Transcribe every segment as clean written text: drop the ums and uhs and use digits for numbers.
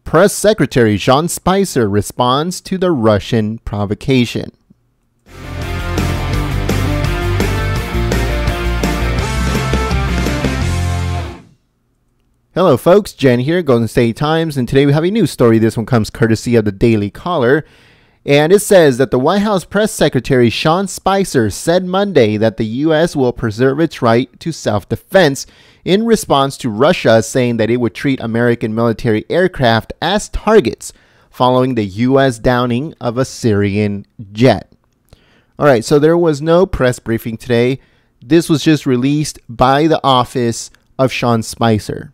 Press Secretary Sean Spicer responds to the Russian provocation. Hello folks, Jen here, Golden State Times, and today we have a news story. This one comes courtesy of the Daily Caller, and it says that the White House Press Secretary Sean Spicer said Monday that the U.S. will preserve its right to self-defense in response to Russia saying that it would treat American military aircraft as targets following the U.S. downing of a Syrian jet. Alright, so there was no press briefing today. This was just released by the office of Sean Spicer,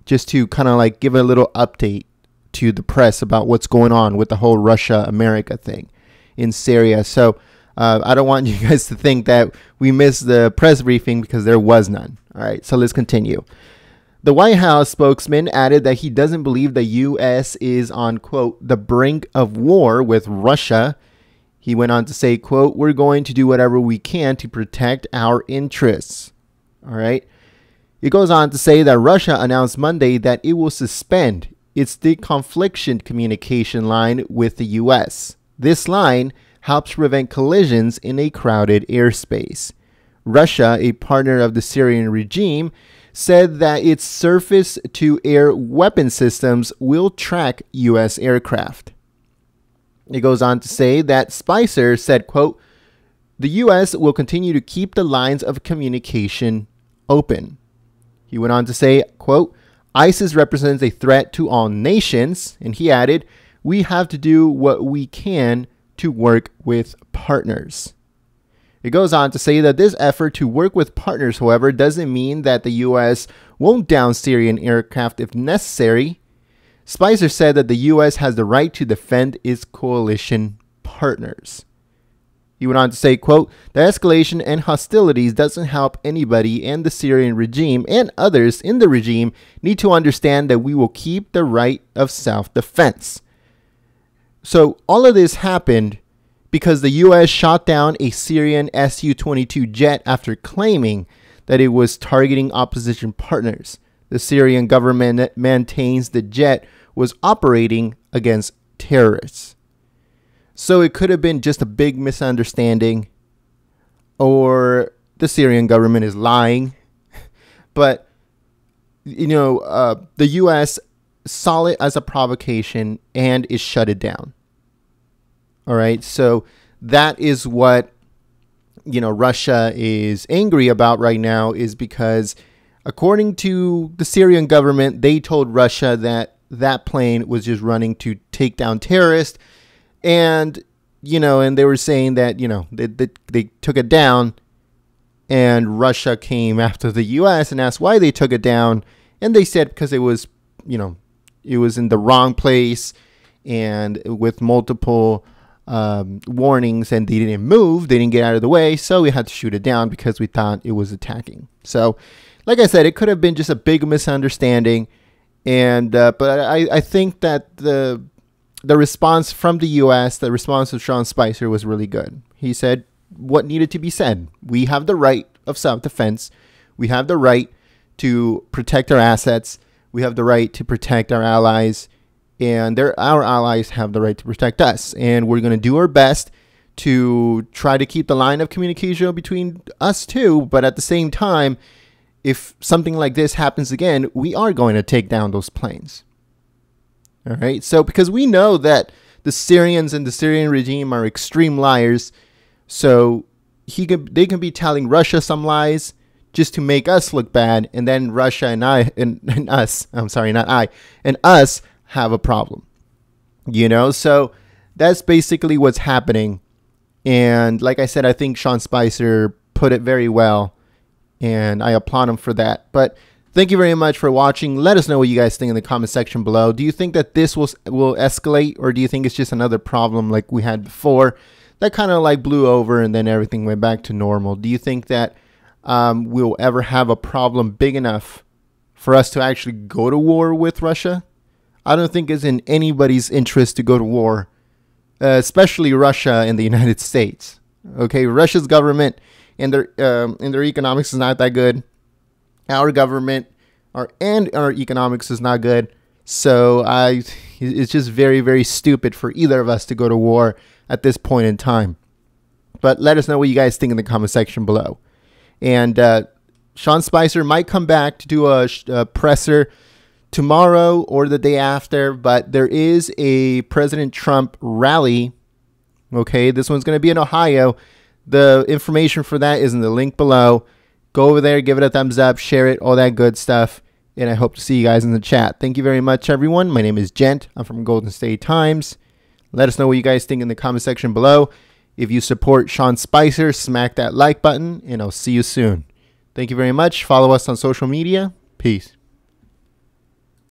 just to kind of like give a little update to the press about what's going on with the whole Russia-America thing in Syria. So I don't want you guys to think that we missed the press briefing because there was none. All right, so let's continue. The White House spokesman added that he doesn't believe the U.S. is on, quote, the brink of war with Russia. He went on to say, quote, we're going to do whatever we can to protect our interests. All right. It goes on to say that Russia announced Monday that it will suspend its deconfliction communication line with the U.S. This line helps prevent collisions in a crowded airspace. Russia, a partner of the Syrian regime, said that its surface-to-air weapon systems will track U.S. aircraft. It goes on to say that Spicer said, quote, the U.S. will continue to keep the lines of communication open. He went on to say, quote, ISIS represents a threat to all nations, and he added, we have to do what we can to work with partners. It goes on to say that this effort to work with partners, however, doesn't mean that the U.S. won't down Syrian aircraft if necessary. Spicer said that the U.S. has the right to defend its coalition partners. He went on to say, quote, the escalation and hostilities doesn't help anybody, and the Syrian regime and others in the regime need to understand that we will keep the right of self-defense. So all of this happened because the U.S. shot down a Syrian Su-22 jet after claiming that it was targeting opposition partners. The Syrian government maintains the jet was operating against terrorists. So it could have been just a big misunderstanding, or the Syrian government is lying. But, you know, the U.S. saw it as a provocation and it shut it down. All right. So that is what, you know, Russia is angry about right now, is because according to the Syrian government, they told Russia that that plane was just running to take down terrorists. And, you know, and they were saying that, you know, they took it down, and Russia came after the U.S. and asked why they took it down. And they said because it was, you know, it was in the wrong place and with multiple warnings, and they didn't move. They didn't get out of the way. So we had to shoot it down because we thought it was attacking. So like I said, it could have been just a big misunderstanding. And but I think that the response from the U.S., the response of Sean Spicer was really good. He said what needed to be said. We have the right of self-defense. We have the right to protect our assets. We have the right to protect our allies. And our allies have the right to protect us. And we're going to do our best to try to keep the line of communication between us too. But at the same time, if something like this happens again, we are going to take down those planes. All right. So because we know that the Syrians and the Syrian regime are extreme liars. So they can be telling Russia some lies just to make us look bad. And then Russia and us have a problem, you know? So that's basically what's happening. And like I said, I think Sean Spicer put it very well, and I applaud him for that. But thank you very much for watching. Let us know what you guys think in the comment section below. Do you think that this will escalate, or do you think it's just another problem like we had before that kind of like blew over and then everything went back to normal? Do you think that we'll ever have a problem big enough for us to actually go to war with Russia? I don't think it's in anybody's interest to go to war, especially Russia and the United States. Okay, Russia's government and their economics is not that good. Our government, our economics is not good. So it's just very, very stupid for either of us to go to war at this point in time. But let us know what you guys think in the comment section below. And Sean Spicer might come back to do a presser tomorrow or the day after, but there is a President Trump rally. Okay, this one's going to be in Ohio. The information for that is in the link below. Go over there, give it a thumbs up, share it, all that good stuff. And I hope to see you guys in the chat. Thank you very much, everyone. My name is Gent. I'm from Golden State Times. Let us know what you guys think in the comment section below. If you support Sean Spicer, smack that like button, and I'll see you soon. Thank you very much. Follow us on social media. Peace.